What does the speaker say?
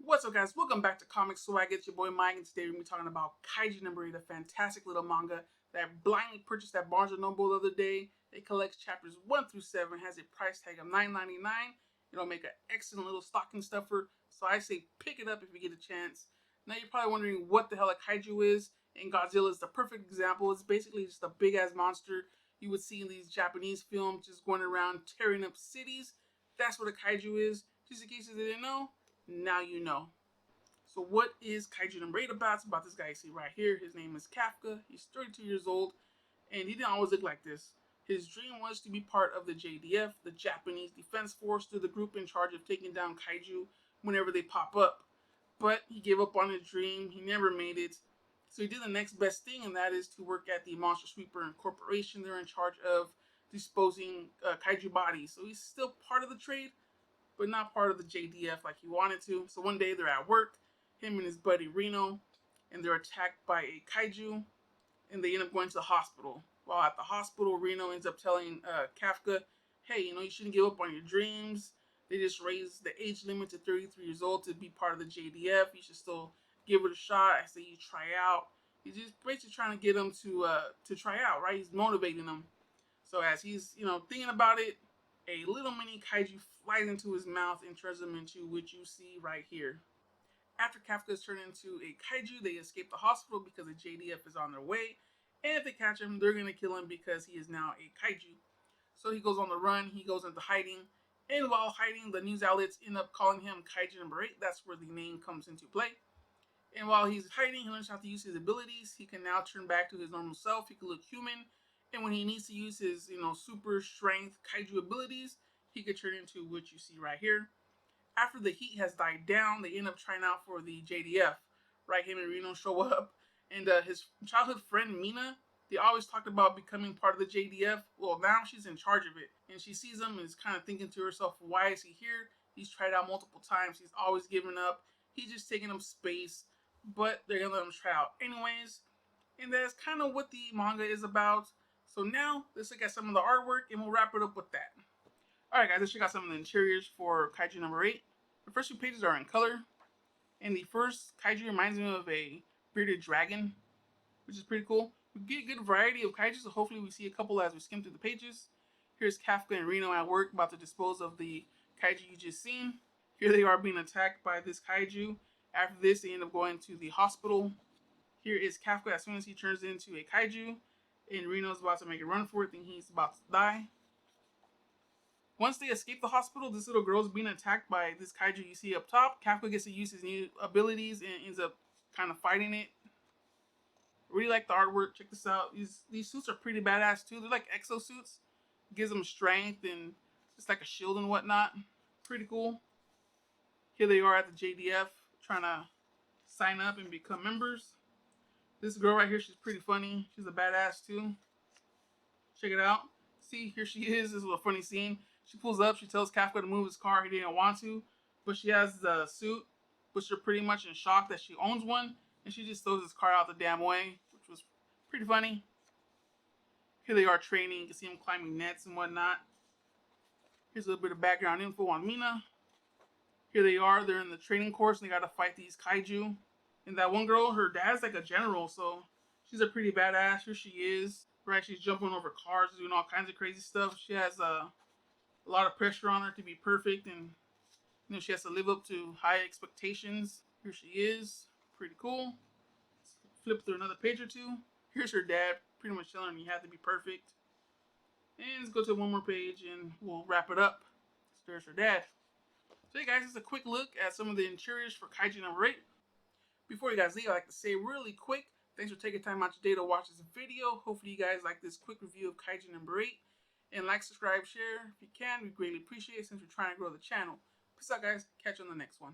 What's up, guys? Welcome back to Comics Swag. It's your boy Mike, and today we're going to be talking about Kaiju No, the fantastic little manga that I blindly purchased at Barnes & Noble the other day. It collects chapters 1 through 7, has a price tag of $9.99. It'll make an excellent little stocking stuffer, so I say pick it up if you get a chance. Now you're probably wondering what the hell a kaiju is, and Godzilla is the perfect example. It's basically just a big-ass monster you would see in these Japanese films just going around tearing up cities. That's what a kaiju is. Just in case you didn't know, now you know. So what is Kaiju No. 8 about? It's about this guy you see right here. His name is Kafka. He's 32 years old, and he didn't always look like this. His dream was to be part of the JDF, the Japanese Defense Force, the group in charge of taking down kaiju whenever they pop up. But he gave up on his dream. He never made it. So he did the next best thing, and that is to work at the Monster Sweeper Corporation. They're in charge of disposing kaiju bodies. So he's still part of the trade, but not part of the JDF like he wanted to. So one day they're at work, him and his buddy Reno, and they're attacked by a kaiju, and they end up going to the hospital. While at the hospital, Reno ends up telling Kafka, hey, you shouldn't give up on your dreams. They just raised the age limit to 33 years old to be part of the JDF. You should still give it a shot. I say you try out. He's just basically trying to get him to try out, right? He's motivating him. So as he's, thinking about it, a little mini kaiju flies into his mouth and turns him into what you see right here. After Kafka is turned into a kaiju, they escape the hospital because the JDF is on their way. And if they catch him, they're going to kill him because he is now a kaiju. So he goes on the run, he goes into hiding. And while hiding, the news outlets end up calling him Kaiju No. 8. That's where the name comes into play. And while he's hiding, he learns how to use his abilities. He can now turn back to his normal self. He can look human. And when he needs to use his, super strength kaiju abilities, he could turn into what you see right here. After the heat has died down, they end up trying out for the JDF. Right, him and Reno show up. And his childhood friend, Mina, they always talked about becoming part of the JDF. Well, now she's in charge of it. And she sees him and is kind of thinking to herself, why is he here? He's tried out multiple times. He's always given up. He's just taking up space. But they're going to let him try out anyways. And that's kind of what the manga is about. So now, let's look at some of the artwork and we'll wrap it up with that. Alright guys, let's check out some of the interiors for Kaiju No. 8. The first 2 pages are in color. And the first kaiju reminds me of a bearded dragon, which is pretty cool. We get a good variety of kaiju, so hopefully we see a couple as we skim through the pages. Here's Kafka and Reno at work about to dispose of the kaiju you just seen. Here they are being attacked by this kaiju. After this, they end up going to the hospital. Here is Kafka as soon as he turns into a kaiju. And Reno's about to make a run for it, thinking he's about to die. Once they escape the hospital, this little girl's being attacked by this kaiju you see up top. Kafka gets to use his new abilities and ends up kind of fighting it. Really like the artwork. Check this out. These suits are pretty badass too. They're like exosuits. Gives them strength and just like a shield and whatnot. Pretty cool. Here they are at the JDF trying to sign up and become members. This girl right here, she's pretty funny. She's a badass too. Check it out. See, here she is. This is a funny scene. She pulls up. She tells Kafka to move his car. He didn't want to. But she has the suit. But she's pretty much in shock that she owns one. And she just throws his car out the damn way. Which was pretty funny. Here they are training. You can see him climbing nets and whatnot. Here's a little bit of background info on Mina. Here they are. They're in the training course. And they got to fight these kaiju. And that one girl, her dad's like a general. So she's a pretty badass. Here she is. Right, she's jumping over cars, doing all kinds of crazy stuff. She has a lot of pressure on her to be perfect, and she has to live up to high expectations. Here she is, pretty cool. Flip through another page or two. Here's her dad, pretty much telling her you have to be perfect. And let's go to one more page, and we'll wrap it up. So there's her dad. So hey guys, just a quick look at some of the interiors for Kaiju No. 8. Before you guys leave, I'd like to say really quick, thanks for taking time out your day to watch this video. Hopefully you guys like this quick review of Kaiju No. 8. And like, subscribe, share if you can. We greatly appreciate it since we're trying to grow the channel. Peace out guys. Catch you on the next one.